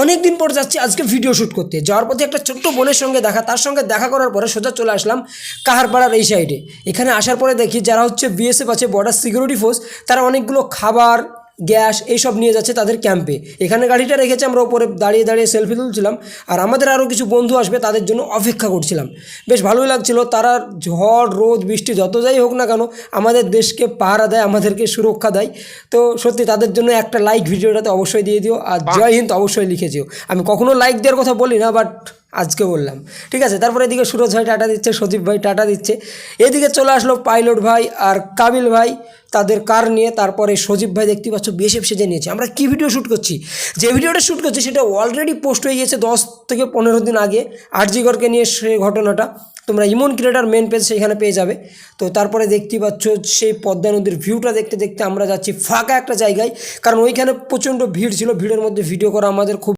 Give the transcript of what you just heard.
অনেক দিন পর যাচ্ছি আজকে ভিডিও শ্যুট করতে। যাওয়ার পথে একটা ছোট্ট বোনের সঙ্গে দেখা, তার সঙ্গে দেখা করার পরে সোজা চলে আসলাম কাহারপাড়ার এই সাইডে। এখানে আসার পরে দেখি যারা হচ্ছে বিএসএফ আছে, বর্ডার সিকিউরিটি ফোর্স, তারা অনেকগুলো খাবার, গ্যাস এইসব নিয়ে যাচ্ছে তাদের ক্যাম্পে। এখানে গাড়িটা রেখেছে, আমরা ওপরে দাঁড়িয়ে দাঁড়িয়ে সেলফি তুলছিলাম, আর আমাদের আরও কিছু বন্ধু আসবে তাদের জন্য অপেক্ষা করছিলাম। বেশ ভালোই লাগছিল। তারা ঝড় রোদ বৃষ্টি যত যাই হোক না কেন আমাদের দেশকে পাহারা দেয়, আমাদেরকে সুরক্ষা দেয়। তো সত্যি তাদের জন্য একটা লাইক ভিডিওটাতে অবশ্যই দিয়ে দিও, আর জয় হিন্দ অবশ্যই লিখে দিও। আমি কখনো লাইক দেওয়ার কথা বলি না, বাট আজকে বললাম, ঠিক আছে। তারপরে এদিকে সুরজ ভাই টাটা দিচ্ছে, সজীব ভাই টাটা দিচ্ছে। এদিকে চলে আসলো পাইলট ভাই আর কাবিল ভাই তাদের কার নিয়ে। তারপরে সজীব ভাই দেখতে পাচ্ছ বিএসএফ সেজে নিয়েছে। আমরা কী ভিডিও শ্যুট করছি, যে ভিডিওটা শ্যুট করছি সেটা অলরেডি পোস্ট হয়ে গিয়েছে 10 থেকে 15 দিন আগে, আরজিগরকে নিয়ে সেই ঘটনাটা। তোমরা ইমন ক্রিয়েটার মেন পেজ সেখানে পেয়ে যাবে। তো তারপরে দেখতে পাচ্ছ সেই পদ্মা নদীর ভিউটা দেখতে দেখতে আমরা যাচ্ছি ফাঁকা একটা জায়গায়, কারণ ওইখানে প্রচণ্ড ভিড় ছিল। ভিড়ের মধ্যে ভিডিও করা আমাদের খুব